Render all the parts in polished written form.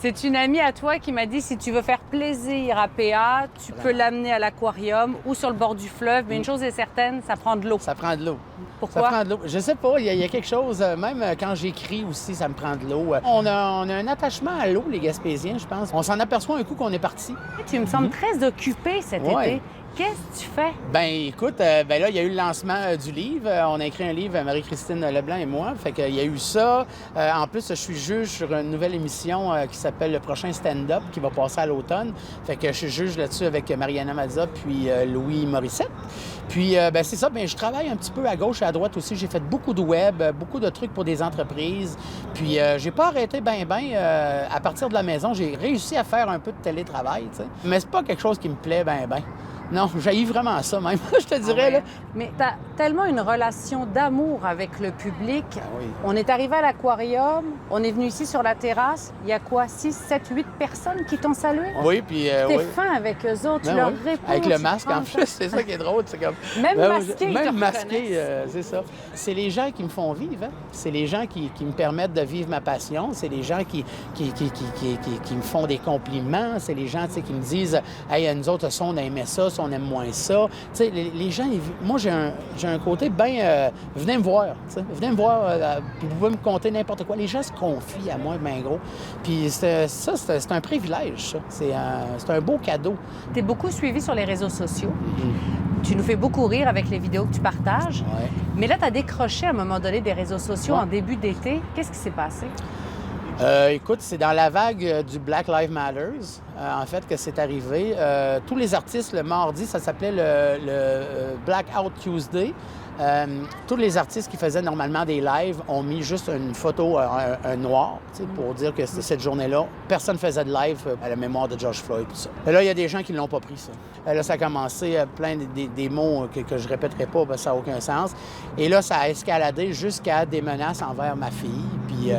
C'est une amie à toi qui m'a dit si tu veux faire plaisir à PA, tu peux l'amener à l'aquarium ou sur le bord du fleuve. Mais une chose est certaine, ça prend de l'eau. Ça prend de l'eau. Pourquoi? Ça prend de l'eau. Je sais pas, il y a quelque chose, même quand j'écris aussi, ça me prend de l'eau. On a un attachement à l'eau, les Gaspésiens, je pense. On s'en aperçoit un coup qu'on est parti. Tu me sembles très occupée cet été. Qu'est-ce que tu fais? Ben écoute, là, il y a eu le lancement du livre. On a écrit un livre, Marie-Christine Leblanc et moi. Fait qu'il y a eu ça. En plus, je suis juge sur une nouvelle émission qui s'appelle Le Prochain Stand-up, qui va passer à l'automne. Fait que je suis juge là-dessus avec Mariana Mazza puis Louis Morissette. Puis, c'est ça, je travaille un petit peu à gauche et à droite aussi. J'ai fait beaucoup de web, beaucoup de trucs pour des entreprises. Puis, j'ai pas arrêté à partir de la maison. J'ai réussi à faire un peu de télétravail, tu sais. Mais c'est pas quelque chose qui me plaît Non, j'haïs vraiment ça même, je te dirais. Là. Mais tu as tellement une relation d'amour avec le public. Ah oui. On est arrivé à l'aquarium, on est venu ici sur la terrasse. Il y a quoi, 6, 7, 8 personnes qui t'ont salué? Oui, puis... T'es fin avec eux autres, tu leur réponds. Avec le masque, en plus, c'est ça qui est drôle. C'est comme... Même masqué, ils Même te masqué, c'est ça. C'est les gens qui me font vivre. Hein? C'est les gens qui me permettent de vivre ma passion. C'est les gens qui me font des compliments. C'est les gens qui me disent « Hey, nous autres, ça, on aimait ça, on aime moins ça. » Tu sais, les gens, moi, j'ai un côté bien... venez me voir, t'sais. Venez me voir, puis vous pouvez me conter n'importe quoi. Les gens se confient à moi, bien gros. Puis c'est un privilège, ça. C'est un beau cadeau. Tu es beaucoup suivi sur les réseaux sociaux. Tu nous fais beaucoup rire avec les vidéos que tu partages. Ouais. Mais là, tu as décroché à un moment donné des réseaux sociaux en début d'été. Qu'est-ce qui s'est passé? Écoute, c'est dans la vague du Black Lives Matter, en fait, que c'est arrivé. Tous les artistes, le mardi, ça s'appelait le Blackout Tuesday. Tous les artistes qui faisaient normalement des lives ont mis juste une photo, un noir, pour dire que c'était cette journée-là. Personne ne faisait de live à la mémoire de George Floyd. Tout ça. Et là, il y a des gens qui ne l'ont pas pris, ça. Là, ça a commencé plein des mots que je répéterai pas, parce que ça n'a aucun sens. Et là, ça a escaladé jusqu'à des menaces envers ma fille. Puis,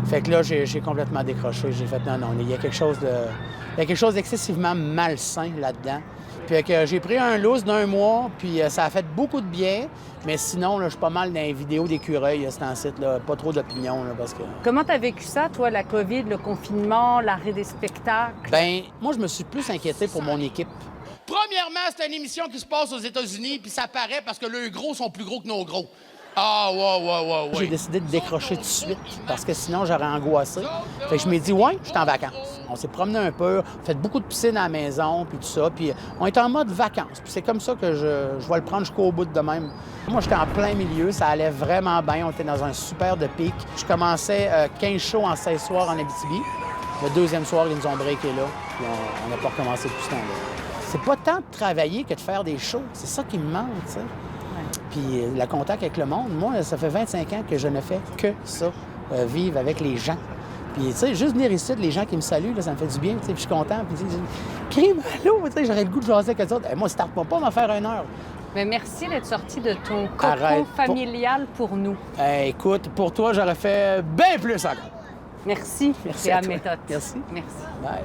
fait que là, j'ai complètement décroché. J'ai fait non, il y a quelque chose d'excessivement malsain là-dedans. Puis que j'ai pris un loose d'1 mois, puis ça a fait beaucoup de bien. Mais sinon, là, je suis pas mal dans les vidéos d'écureuils, c'est un site, là, pas trop d'opinion, parce que... Comment tu as vécu ça, toi, la COVID, le confinement, l'arrêt des spectacles? Moi, je me suis plus inquiété pour mon équipe. Premièrement, c'est une émission qui se passe aux États-Unis, puis ça paraît parce que leurs gros sont plus gros que nos gros. Ah, ouais. J'ai décidé de décrocher tout de suite parce que sinon, j'aurais angoissé. Fait que je m'ai dit, je suis en vacances. On s'est promené un peu, fait beaucoup de piscine à la maison, puis tout ça. Puis on est en mode vacances. Puis c'est comme ça que je vais le prendre jusqu'au bout de même. Moi, j'étais en plein milieu, ça allait vraiment bien. On était dans un super de pic. Je commençais 15 shows en 16 soirs en Abitibi. Le deuxième soir, ils nous ont breaké là, puis on n'a pas recommencé tout ce temps-là. C'est pas tant de travailler que de faire des shows. C'est ça qui me manque, tu sais. Puis le contact avec le monde, moi, ça fait 25 ans que je ne fais que ça, vivre avec les gens. Puis, tu sais, juste venir ici, les gens qui me saluent, là, ça me fait du bien, tu sais, puis je suis content. Puis, crime, allô, tu sais, j'aurais le goût de jaser avec eux autres. Moi, ça ne pas m'en faire 1 heure. Mais merci d'être sorti de ton cocon familial pour nous. Écoute, pour toi, j'aurais fait bien plus encore. Merci. Merci à toi. méthode. Merci. Merci. Bye.